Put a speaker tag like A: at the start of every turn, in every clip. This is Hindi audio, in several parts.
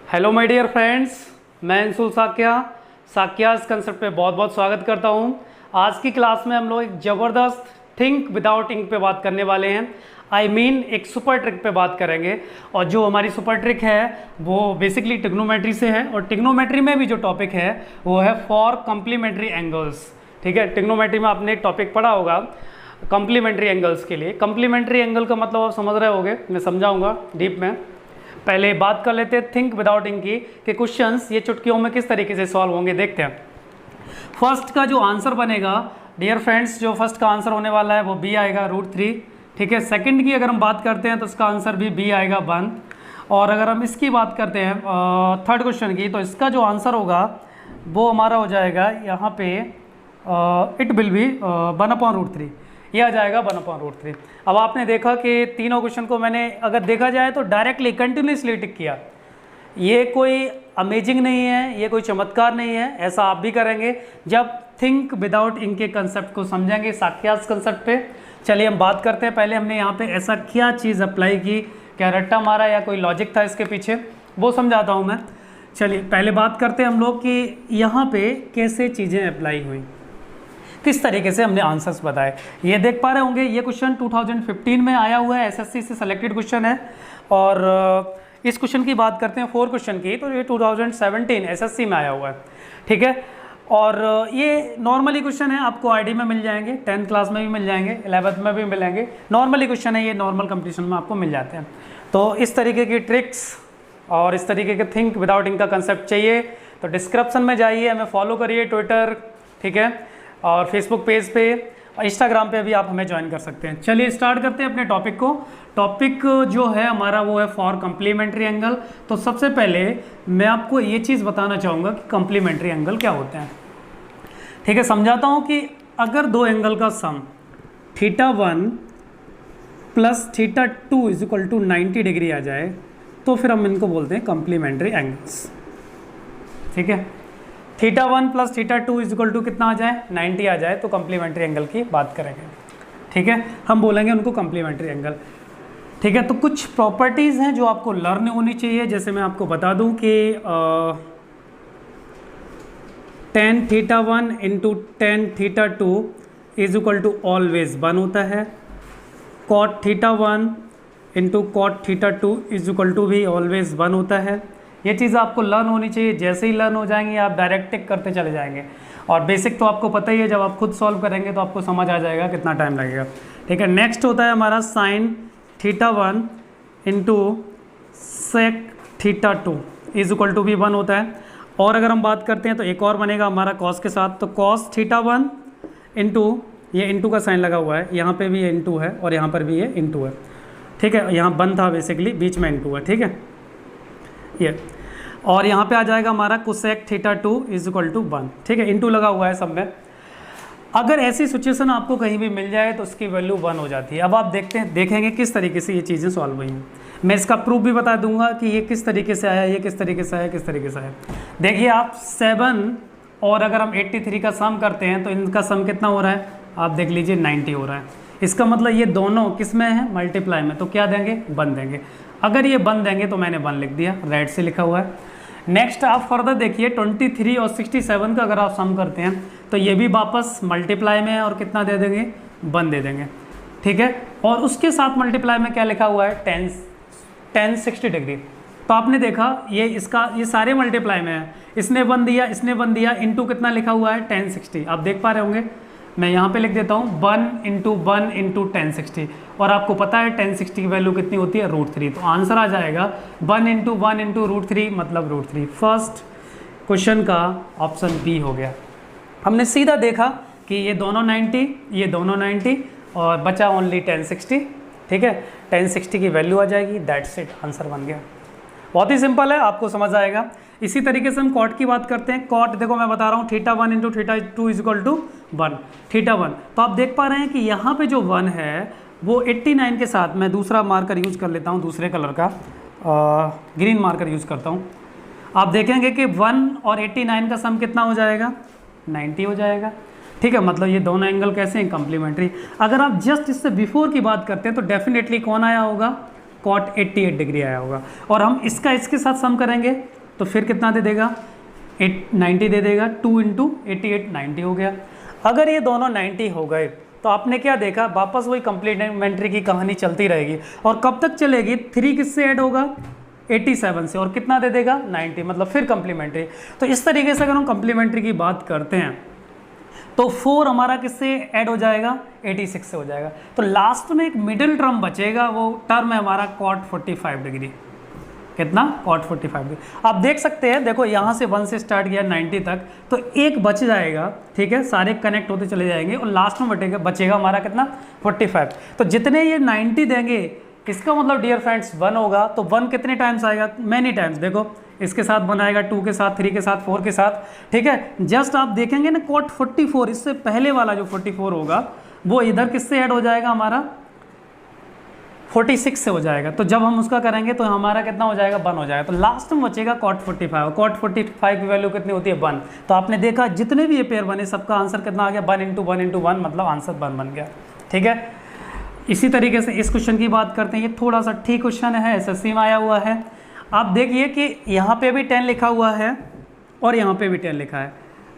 A: हेलो माय डियर फ्रेंड्स, मैं अंशुल साक्यास कंसेप्ट पे बहुत बहुत स्वागत करता हूँ। आज की क्लास में हम लोग एक ज़बरदस्त थिंक विदाउट इंक पे बात करने वाले हैं। एक सुपर ट्रिक पे बात करेंगे। और जो हमारी सुपर ट्रिक है वो बेसिकली टिग्नोमेट्री से है, और टिग्नोमेट्री में भी जो टॉपिक है वो है फॉर कम्प्लीमेंट्री एंगल्स। ठीक है, टिग्नोमेट्री में आपने एक टॉपिक पढ़ा होगा कम्प्लीमेंट्री एंगल्स के लिए। कम्प्लीमेंट्री एंगल का मतलब आप समझ रहे होगे, मैं समझाऊंगा डीप में। पहले बात कर लेते हैं थिंक विदाउट इंक की कि क्वेश्चंस ये चुटकियों में किस तरीके से सॉल्व होंगे, देखते हैं। फर्स्ट का जो आंसर बनेगा डियर फ्रेंड्स, जो फर्स्ट का आंसर होने वाला है वो बी आएगा √3। ठीक है, सेकंड की अगर हम बात करते हैं तो इसका आंसर भी बी आएगा 1। और अगर हम इसकी बात करते हैं थर्ड क्वेश्चन की, तो इसका जो आंसर होगा वो हमारा हो जाएगा यहाँ पे इट विल बी 1/√3, ये आ जाएगा 1/√3। अब आपने देखा कि तीनों क्वेश्चन को मैंने अगर देखा जाए तो डायरेक्टली कंटिन्यूसली टिक किया। ये कोई अमेजिंग नहीं है, ये कोई चमत्कार नहीं है। ऐसा आप भी करेंगे जब थिंक विदाउट इंक के कंसेप्ट को समझेंगे, साक्यास कंसेप्ट पे। चलिए हम बात करते हैं। पहले हमने यहाँ पे ऐसा क्या चीज़ अप्लाई की, क्या रट्टा मारा या कोई लॉजिक था इसके पीछे, वो समझाता हूँ मैं। चलिए पहले बात करते हैं हम लोग कि यहाँ पे कैसे चीज़ें अप्लाई हुई, किस तरीके से हमने आंसर्स बताए। ये देख पा रहे होंगे, ये क्वेश्चन 2015 में आया हुआ है, एसएससी से सेलेक्टेड क्वेश्चन है। और इस क्वेश्चन की बात करते हैं 4 क्वेश्चन की, तो ये 2017 एसएससी में आया हुआ है। ठीक है, और ये नॉर्मली क्वेश्चन है, आपको आईडी में मिल जाएंगे, 10th क्लास में भी मिल जाएंगे, 11th में भी मिलेंगे। नॉर्मली क्वेश्चन है, ये नॉर्मल कंपटीशन में आपको मिल जाते हैं। तो इस तरीके की ट्रिक्स और इस तरीके के थिंक विदाउट इंक का कंसेप्ट चाहिए तो डिस्क्रिप्शन में जाइए, हमें फॉलो करिए ट्विटर, ठीक है, और फेसबुक पेज पे और इंस्टाग्राम पे भी आप हमें ज्वाइन कर सकते हैं। चलिए स्टार्ट करते हैं अपने टॉपिक को। टॉपिक जो है हमारा वो है फॉर कम्प्लीमेंट्री एंगल। तो सबसे पहले मैं आपको ये चीज़ बताना चाहूँगा कि कम्प्लीमेंट्री एंगल क्या होते हैं। ठीक है, समझाता हूँ कि अगर दो एंगल का सम θ1 + θ2 = 90 डिग्री आ जाए तो फिर हम इनको बोलते हैं कम्प्लीमेंट्री एंगल्स। ठीक है, θ1 + θ2 = कितना आ जाए, 90 आ जाए तो कम्प्लीमेंट्री एंगल की बात करेंगे। ठीक है, हम बोलेंगे उनको कम्प्लीमेंट्री एंगल। ठीक है, तो कुछ प्रॉपर्टीज़ हैं जो आपको लर्न होनी चाहिए। जैसे मैं आपको बता दूं कि tan θ1 × tan θ2 = ऑलवेज 1 होता है। cot θ1 × cot θ2 भी ऑलवेज 1 होता है। ये चीज़ आपको लर्न होनी चाहिए। जैसे ही लर्न हो जाएंगे आप डायरेक्ट टिक करते चले जाएंगे। और बेसिक तो आपको पता ही है, जब आप खुद सॉल्व करेंगे तो आपको समझ आ जाएगा कितना टाइम लगेगा। ठीक है, नेक्स्ट होता है हमारा sin θ1 × sec θ2 = भी 1 होता है। और अगर हम बात करते हैं तो एक और बनेगा हमारा cos के साथ, तो cos θ1 × ये इंटू का साइन लगा हुआ है, यहाँ पे भी ये इंटू है और यहाँ पर भी ये इंटू है। ठीक है, यहाँ 1 था बेसिकली, बीच में इंटू है। ठीक है, ये और यहाँ पे आ जाएगा हमारा cosec θ2 = 1। ठीक है, इंटू लगा हुआ है सब में। अगर ऐसी सिचुएशन आपको कहीं भी मिल जाए तो उसकी वैल्यू 1 हो जाती है। अब आप देखेंगे किस तरीके से ये चीज़ें सॉल्व हुई हैं। मैं इसका प्रूफ भी बता दूंगा कि ये किस तरीके से आया, ये किस तरीके से आया, किस तरीके से आया। देखिए आप 7 और अगर हम 83 का सम करते हैं तो इनका सम कितना हो रहा है, आप देख लीजिए 90 हो रहा है। इसका मतलब ये दोनों किस में है, मल्टीप्लाई में, तो क्या देंगे, 1 देंगे। अगर ये 1 देंगे तो मैंने 1 लिख दिया, राइट से लिखा हुआ है। नेक्स्ट आप फर्दर देखिए 23 और 67 का अगर आप सम करते हैं तो ये भी वापस मल्टीप्लाई में है और कितना दे देंगे, 1 दे देंगे। ठीक है, और उसके साथ मल्टीप्लाई में क्या लिखा हुआ है, tan 60 डिग्री। तो आपने देखा ये सारे मल्टीप्लाई में है, इसने 1 दिया, इसने 1 दिया, इंटू कितना लिखा हुआ है, tan 60। आप देख पा रहे होंगे, मैं यहाँ पे लिख देता हूँ 1 × 1 × tan 60। और आपको पता है tan 60 की वैल्यू कितनी होती है, √3। तो आंसर आ जाएगा 1 × 1 × √3 मतलब √3। फर्स्ट क्वेश्चन का ऑप्शन बी हो गया। हमने सीधा देखा कि ये दोनों 90, ये दोनों 90 और बचा ओनली tan 60। ठीक है, tan 60 की वैल्यू आ जाएगी, दैट्स इट, आंसर बन गया। बहुत ही सिंपल है, आपको समझ आएगा। इसी तरीके से हम कॉट की बात करते हैं। कॉट देखो मैं बता रहा हूँ θ1 × θ2 = 1, θ1। तो आप देख पा रहे हैं कि यहाँ पे जो 1 है वो 89 के साथ, मैं दूसरा मार्कर यूज कर लेता हूँ, दूसरे कलर का ग्रीन मार्कर यूज करता हूँ। आप देखेंगे कि 1 और 89 का सम कितना हो जाएगा, 90 हो जाएगा। ठीक है, मतलब ये दोनों एंगल कैसे हैं, कम्प्लीमेंट्री। अगर आप जस्ट इससे बिफोर की बात करते हैं तो डेफिनेटली कौन आया होगा, कॉट 88 डिग्री आया होगा। और हम इसका इसके साथ सम करेंगे तो फिर कितना दे देगा, 90 दे देगा। 2 इंटू 88 90 हो गया। अगर ये दोनों 90 हो गए तो आपने क्या देखा, वापस वही कम्प्लीमेंट्री की कहानी चलती रहेगी। और कब तक चलेगी, 3 किससे ऐड होगा, 87 से, और कितना दे देगा 90, मतलब फिर कम्प्लीमेंट्री। तो इस तरीके से अगर हम कम्प्लीमेंट्री की बात करते हैं तो 4 हमारा किससे ऐड हो जाएगा, 86 से हो जाएगा। तो लास्ट में एक मिडिल टर्म बचेगा, वो टर्म है हमारा कॉट 45 डिग्री। कितना, कॉट 45 डिग्री। आप देख सकते हैं, देखो यहाँ से 1 से स्टार्ट किया 90 तक, तो एक बच जाएगा, ठीक है, सारे कनेक्ट होते चले जाएंगे और लास्ट में बचेगा हमारा कितना, 45। तो जितने ये 90 देंगे इसका मतलब डियर फ्रेंड्स 1 होगा। तो 1 कितने टाइम्स आएगा, मैनी टाइम्स। देखो इसके साथ 1 आएगा, 2 के साथ, 3 के साथ, 4 के साथ, ठीक है। जस्ट आप देखेंगे ना कॉट 44, इससे पहले वाला जो 44 होगा वो इधर किससे ऐड हो जाएगा, हमारा 46 से हो जाएगा। तो जब हम उसका करेंगे तो हमारा कितना हो जाएगा, 1 हो जाएगा। तो लास्ट में बचेगा कॉट 45। कॉट 45 की वैल्यू कितनी होती है, 1। तो आपने देखा जितने भी ये पेयर बने सबका आंसर कितना आ गया, 1 इंटू 1 इंटू 1, मतलब आंसर 1 बन गया, ठीक है। इसी तरीके से इस क्वेश्चन की बात करते हैं। ये थोड़ा सा ठीक क्वेश्चन है, एसएससी में आया हुआ है। आप देखिए कि यहाँ पे भी 10 लिखा हुआ है और यहाँ पे भी 10 लिखा है।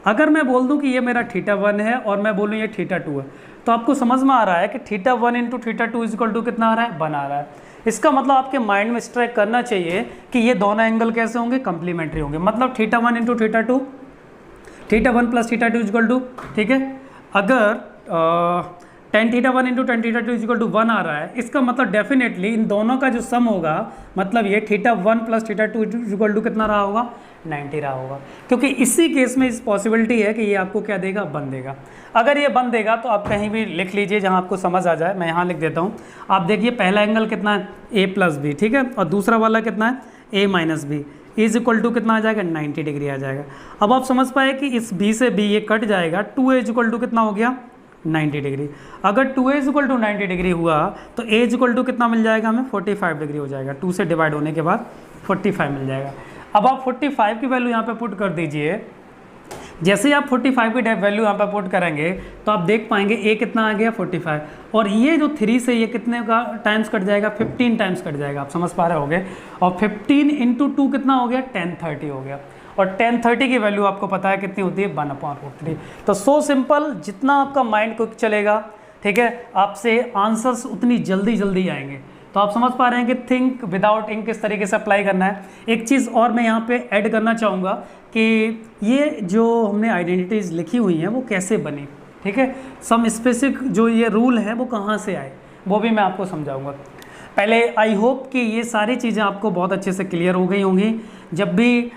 A: अगर मैं बोल दूँ कि ये मेरा θ1 है और मैं बोलूँ ये θ2 है, तो आपको समझ में आ रहा है कि θ1 इंटू θ2 इक्वल टू कितना आ रहा है, 1 आ रहा है। इसका मतलब आपके माइंड में स्ट्राइक करना चाहिए कि ये दोनों एंगल कैसे होंगे, कम्प्लीमेंट्री होंगे। मतलब θ1 इंटू θ2, θ1 प्लस θ2 इक्वल टू, ठीक है। अगर tan θ1 into tan θ2 equal to 1 आ रहा है, इसका मतलब डेफिनेटली इन दोनों का जो सम होगा, मतलब ये θ1 प्लस θ2 इक्वल टू कितना रहा होगा, 90 रहा होगा। क्योंकि इसी केस में इस पॉसिबिलिटी है कि ये आपको क्या देगा, 1 देगा। अगर ये 1 देगा तो आप कहीं भी लिख लीजिए जहाँ आपको समझ आ जाए। मैं यहाँ लिख देता हूँ। आप देखिए पहला एंगल कितना है, a प्लस बी, ठीक है, और दूसरा वाला कितना है, a minus B, is equal to कितना आ जाएगा, 90 डिग्री आ जाएगा। अब आप समझ पाए कि इस b से b ये कट जाएगा, 2a इक्वल टू कितना हो गया, 90 डिग्री। अगर 2a इक्वल टू 90 डिग्री हुआ तो a इक्वल टू कितना मिल जाएगा हमें, 45 डिग्री हो जाएगा। 2 से डिवाइड होने के बाद 45 मिल जाएगा। अब आप 45 की वैल्यू यहाँ पे पुट कर दीजिए। जैसे ही आप 45 की वैल्यू यहाँ पे पुट करेंगे तो आप देख पाएंगे a कितना आ गया, 45, और ये जो 3 से ये कितने का टाइम्स कट जाएगा, 15 टाइम्स कट जाएगा। आप समझ पा रहे होगे। और 15 इंटू 2 कितना हो गया, 1030 हो गया। और 1030 की वैल्यू आपको पता है कितनी होती है, 1/√3। तो सो सिंपल, जितना आपका माइंड क्विक चलेगा, ठीक है, आपसे आंसर्स उतनी जल्दी आएंगे। तो आप समझ पा रहे हैं कि थिंक विदाउट इंक किस तरीके से अप्लाई करना है। एक चीज़ और मैं यहाँ पे ऐड करना चाहूँगा कि ये जो हमने आइडेंटिटीज़ लिखी हुई हैं वो कैसे बनी, ठीक है। सम स्पेसिफिक जो ये रूल है वो कहाँ से आए, वो भी मैं आपको समझाऊँगा। पहले आई होप कि ये सारी चीज़ें आपको बहुत अच्छे से क्लियर हो गई होंगी। जब भी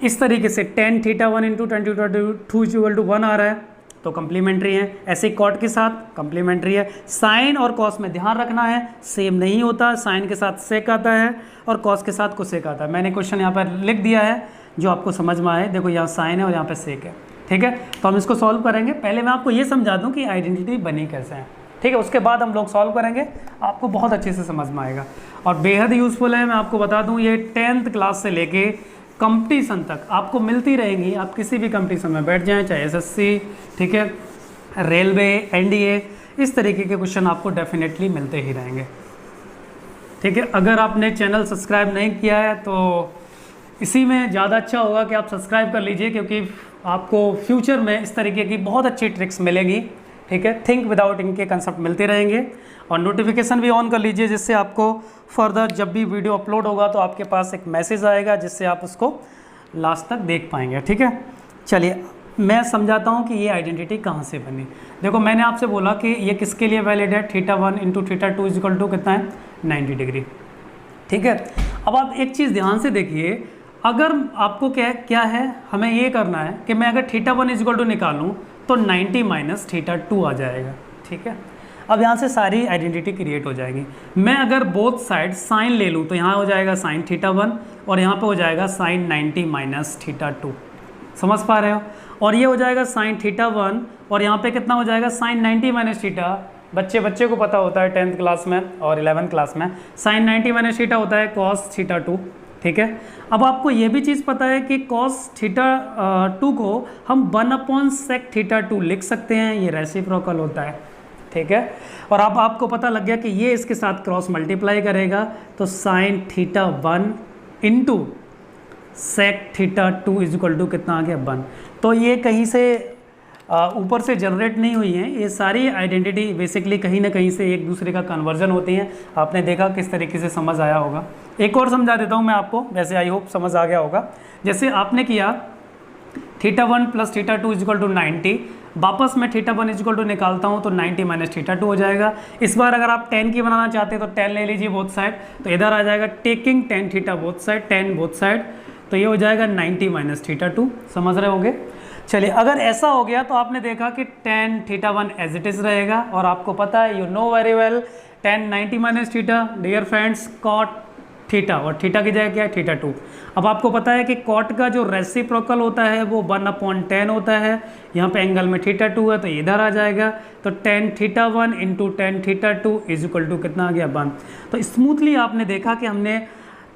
A: इस तरीके से tan θ1 into tan θ2 equal to 1 आ रहा है तो कम्प्लीमेंट्री है। ऐसे कॉट के साथ कम्प्लीमेंट्री है। साइन और कॉस में ध्यान रखना है, सेम नहीं होता। साइन के साथ सेक आता है और कॉस के साथ कोसेक आता है। मैंने क्वेश्चन यहाँ पर लिख दिया है जो आपको समझ में आए। देखो यहाँ साइन है और यहाँ पे सेक है, ठीक है। तो हम इसको सॉल्व करेंगे। पहले मैं आपको ये समझा दूँ कि आइडेंटिटी बनी कैसे है, ठीक है। उसके बाद हम लोग सॉल्व करेंगे, आपको बहुत अच्छे से समझ में आएगा और बेहद यूज़फुल है। मैं आपको बता दूँ ये 10th क्लास से लेके कंपटीशन तक आपको मिलती रहेंगी। आप किसी भी कंपटीशन में बैठ जाएं, चाहे एसएससी, ठीक है, रेलवे, एनडीए, इस तरीके के क्वेश्चन आपको डेफिनेटली मिलते ही रहेंगे, ठीक है। अगर आपने चैनल सब्सक्राइब नहीं किया है तो इसी में ज़्यादा अच्छा होगा कि आप सब्सक्राइब कर लीजिए, क्योंकि आपको फ्यूचर में इस तरीके की बहुत अच्छी ट्रिक्स मिलेंगी, ठीक है। थिंक विदाउट इंक के कंसेप्ट मिलते रहेंगे और नोटिफिकेशन भी ऑन कर लीजिए, जिससे आपको फर्दर जब भी वीडियो अपलोड होगा तो आपके पास एक मैसेज आएगा जिससे आप उसको लास्ट तक देख पाएंगे, ठीक है। चलिए मैं समझाता हूँ कि ये आइडेंटिटी कहाँ से बनी। देखो मैंने आपसे बोला कि ये किसके लिए वैलिड है, θ1 इंटू θ2 इक्वल टू कितना है, 90 डिग्री, ठीक है। अब आप एक चीज़ ध्यान से देखिए, अगर आपको क्या है, हमें ये करना है कि मैं अगर θ1 इक्वल टू निकालूँ तो 90 माइनस θ2 आ जाएगा, ठीक है। अब यहाँ से सारी आइडेंटिटी क्रिएट हो जाएगी। मैं अगर बोथ साइड साइन ले लूँ तो यहाँ हो जाएगा साइन θ1 और यहाँ पे हो जाएगा साइन 90 माइनस θ2, समझ पा रहे हो। और ये हो जाएगा साइन θ1 और यहाँ पे कितना हो जाएगा, साइन 90 माइनस थीटा। बच्चे को पता होता है 10th क्लास में और 11th क्लास में साइन 90 माइनस थीटा होता है कॉस θ2, ठीक है। अब आपको ये भी चीज़ पता है कि कॉस θ2 को हम 1/sec θ2 लिख सकते हैं, ये रेसिप्रोकल होता है, ठीक है। और अब आपको पता लग गया कि ये इसके साथ क्रॉस मल्टीप्लाई करेगा तो sine theta 1 into sec theta 2 is equal to कितना आ गया 1। तो ये कहीं से ऊपर से जनरेट नहीं हुई हैं, ये सारी आइडेंटिटी बेसिकली कहीं ना कहीं से एक दूसरे का कन्वर्जन होती हैं। आपने देखा किस तरीके से समझ आया होगा। एक और समझा देता हूँ मैं आपको, वैसे आई होप समझ आ गया होगा। जैसे आपने किया theta 1 plus theta 2 is equal to 90, वापस मैं थीटा 1 इज इक्वल टू निकालता हूँ तो 90 माइनस थीटा 2 हो जाएगा। इस बार अगर आप 10 की बनाना चाहते हैं तो 10 ले लीजिए बोथ साइड, तो इधर आ जाएगा taking 10 theta both side, 10 both side, तो ये हो जाएगा 90 माइनस थीटा 2। समझ रहे होंगे। चलिए अगर ऐसा हो गया तो आपने देखा कि 10 थीटा 1 एज इट इज़ रहेगा, और आपको पता है you know very well 10 90 minus theta dear friends cot theta, और थीटा की जगह क्या है थीटा 2। अब आपको पता है कि कॉट का जो रेसिप्रोकल होता है वो 1/10 होता है, यहाँ पे एंगल में थीटा 2 है तो इधर आ जाएगा, तो 10 theta 1 into 10 theta 2 is equal to कितना आ गया 1। तो स्मूथली आपने देखा कि हमने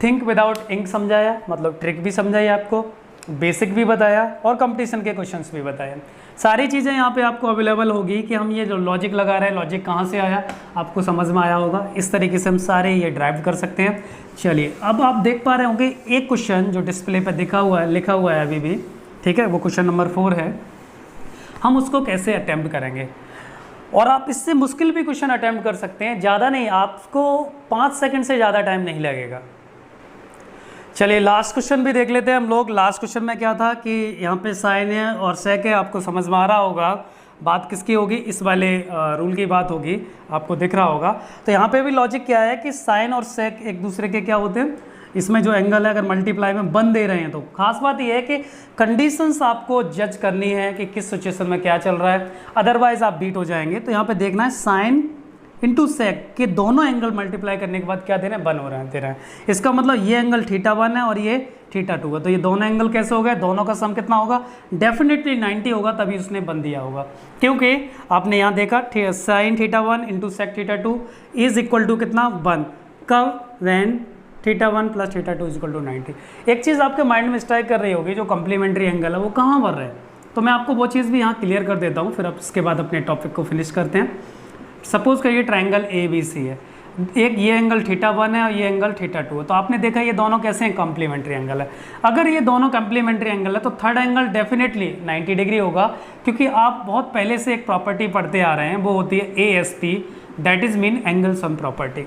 A: थिंक विदाउट इंक समझाया, मतलब ट्रिक भी समझाई आपको, बेसिक भी बताया और कंपटीशन के क्वेश्चंस भी बताए। सारी चीज़ें यहाँ पे आपको अवेलेबल होगी कि हम ये जो लॉजिक लगा रहे हैं लॉजिक कहाँ से आया आपको समझ में आया होगा। इस तरीके से हम सारे ये ड्राइव कर सकते हैं। चलिए अब आप देख पा रहे होंगे एक क्वेश्चन जो डिस्प्ले पे दिखा हुआ है, लिखा हुआ है अभी भी, ठीक है, वो क्वेश्चन नंबर 4 है। हम उसको कैसे अटैम्प्ट करेंगे, और आप इससे मुश्किल भी क्वेश्चन अटैम्प्ट कर सकते हैं, ज़्यादा नहीं, आपको 5 सेकंड से ज़्यादा टाइम नहीं लगेगा। चलिए लास्ट क्वेश्चन भी देख लेते हैं हम लोग। लास्ट क्वेश्चन में क्या था कि यहाँ पे साइन है और सेक है, आपको समझ में आ रहा होगा बात किसकी होगी, इस वाले रूल की बात होगी, आपको दिख रहा होगा। तो यहाँ पे भी लॉजिक क्या है कि साइन और सेक एक दूसरे के क्या होते हैं, इसमें जो एंगल है अगर मल्टीप्लाई में 1 दे रहे हैं तो खास बात यह है कि कंडीशंस आपको जज करनी है कि किस सिचुएशन में क्या चल रहा है, अदरवाइज आप बीट हो जाएंगे। तो यहाँ पे देखना है साइन इंटू सेक के दोनों एंगल मल्टीप्लाई करने के बाद क्या दे रहे हैं 1 हो रहे हैं, दे रहे हैं। इसका मतलब ये एंगल थीटा 1 है और ये थीटा 2 है, तो ये दोनों एंगल कैसे हो गए, दोनों का सम कितना होगा, डेफिनेटली 90 होगा, तभी उसने 1 दिया होगा। क्योंकि आपने यहाँ देखा sine theta 1 into sec theta 2 is equal to कितना 1, कब, when theta 1 plus theta 2 is equal to 90। एक चीज़ आपके माइंड में स्ट्राइक कर रही होगी, जो कम्प्लीमेंट्री एंगल है वो कहाँ बढ़ रहा है, तो मैं आपको वो चीज़ भी यहाँ क्लियर कर देता हूँ, फिर अब इसके बाद अपने टॉपिक को फिनिश करते हैं। सपोज करिए ट्रायंगल ABC है, एक ये एंगल थीटा 1 है और ये एंगल थीटा 2 है, तो आपने देखा ये दोनों कैसे हैं, कॉम्प्लीमेंट्री एंगल है। अगर ये दोनों कॉम्प्लीमेंट्री एंगल है तो थर्ड एंगल डेफिनेटली 90 डिग्री होगा, क्योंकि आप बहुत पहले से एक प्रॉपर्टी पढ़ते आ रहे हैं, वो होती है ASP, that is mean angle sum property.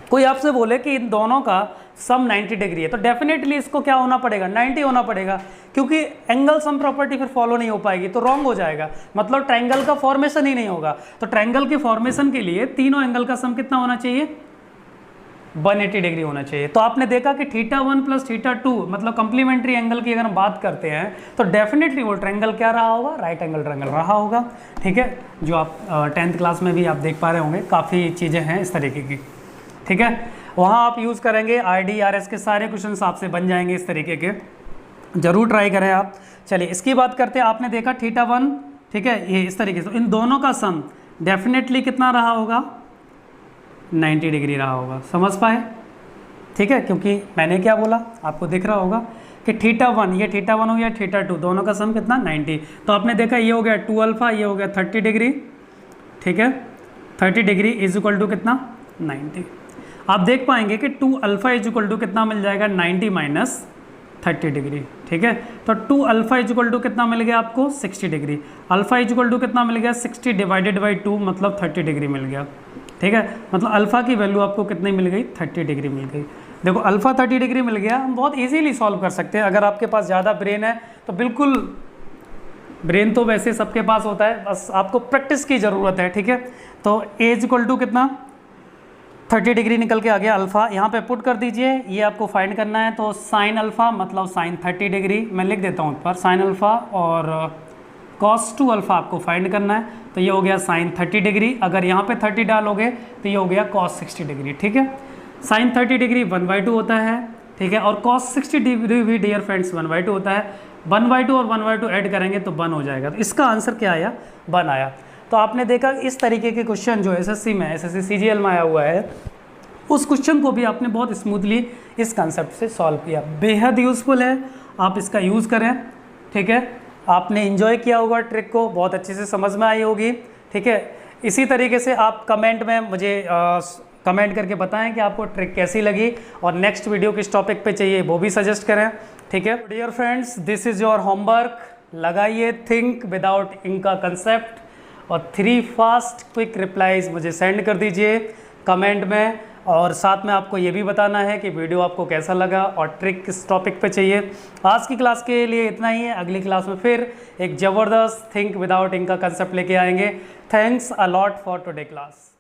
A: कोई आपसे बोले कि इन दोनों का सम 90 डिग्री है तो डेफिनेटली इसको क्या होना पड़ेगा, 90 होना पड़ेगा, क्योंकि एंगल सम प्रॉपर्टी फिर फॉलो नहीं हो पाएगी तो रॉन्ग हो जाएगा, मतलब ट्रायंगल का फॉर्मेशन ही नहीं होगा। तो ट्रायंगल के फॉर्मेशन के लिए तीनों एंगल का सम कितना होना चाहिए, 180 डिग्री होना चाहिए। तो आपने देखा कि थीटा 1 प्लस थीटा 2 मतलब कंप्लीमेंट्री एंगल की अगर हम बात करते हैं तो डेफिनेटली वो ट्रायंगल क्या रहा होगा, राइट एंगल ट्रायंगल रहा होगा। ठीक है, जो आप 10th क्लास में भी आप देख पा रहे होंगे, काफ़ी चीज़ें हैं इस तरीके की। ठीक है, वहाँ आप यूज़ करेंगे RDRS के सारे क्वेश्चन आपसे बन जाएंगे इस तरीके के, जरूर ट्राई करें आप। चलिए इसकी बात करते हैं, आपने देखा थीटा 1, ठीक है, ये इस तरीके से, इन दोनों का सम डेफिनेटली कितना रहा होगा, 90 डिग्री रहा होगा। समझ पाए, ठीक है, क्योंकि मैंने क्या बोला आपको दिख रहा होगा कि थीटा 1, ये थीटा 1 हो गया, थीटा 2, दोनों का सम कितना 90। तो आपने देखा ये हो गया 2 अल्फा, ये हो गया 30 डिग्री, ठीक है, 30 डिग्री इज इक्वल टू कितना 90। आप देख पाएंगे कि 2 अल्फा इज इक्वल टू कितना मिल जाएगा, 90 माइनस 30 डिग्री। ठीक है, तो 2 अल्फा इज इक्वल टू कितना मिल गया आपको, 60 degree. Alpha is equal to कितना मिल गया, 60 डिवाइडेड बाई 2 मतलब 30 डिग्री मिल गया। ठीक है, मतलब अल्फा की वैल्यू आपको कितनी मिल गई, 30 डिग्री मिल गई। देखो अल्फा 30 डिग्री मिल गया, हम बहुत ईजीली सॉल्व कर सकते हैं। अगर आपके पास ज़्यादा ब्रेन है तो बिल्कुल, ब्रेन तो वैसे सबके पास होता है, बस आपको प्रैक्टिस की ज़रूरत है। ठीक है, तो ए इज इक्वल टू कितना 30 डिग्री निकल के आ गया, अल्फ़ा यहाँ पे पुट कर दीजिए, ये आपको फाइंड करना है। तो साइन अल्फ़ा मतलब साइन 30 डिग्री, मैं लिख देता हूँ ऊपर साइन अल्फ़ा, और कॉस 2 अल्फ़ा आपको फाइंड करना है। तो ये हो गया साइन 30 डिग्री, अगर यहाँ पे 30 डालोगे तो ये हो गया कॉस 60 डिग्री। ठीक है, साइन 30 डिग्री 1/2 होता है, ठीक है, और कॉस 60 डिग्री भी डियर फ्रेंड्स 1/2 होता है। 1/2 और 1/2 ऐड करेंगे तो 1 हो जाएगा। तो इसका आंसर क्या आया, 1 आया। तो आपने देखा इस तरीके के क्वेश्चन जो SSC में, SSC CGL में आया हुआ है, उस क्वेश्चन को भी आपने बहुत स्मूथली इस कंसेप्ट से सॉल्व किया। बेहद यूज़फुल है, आप इसका यूज़ करें। ठीक है, आपने इन्जॉय किया होगा ट्रिक को, बहुत अच्छे से समझ में आई होगी। ठीक है, इसी तरीके से आप कमेंट में मुझे कमेंट करके बताएं कि आपको ट्रिक कैसी लगी और नेक्स्ट वीडियो किस टॉपिक पे चाहिए वो भी सजेस्ट करें, ठीक है। Dear friends, this is your homework. लगाइए थिंक विदाउट इंक का कंसेप्ट और 3 फास्ट क्विक रिप्लाईज मुझे सेंड कर दीजिए कमेंट में, और साथ में आपको ये भी बताना है कि वीडियो आपको कैसा लगा और ट्रिक किस टॉपिक पे चाहिए। आज की क्लास के लिए इतना ही है, अगली क्लास में फिर एक ज़बरदस्त थिंक विदाउट इंक का कंसेप्ट लेके आएंगे। Thanks a lot for today class.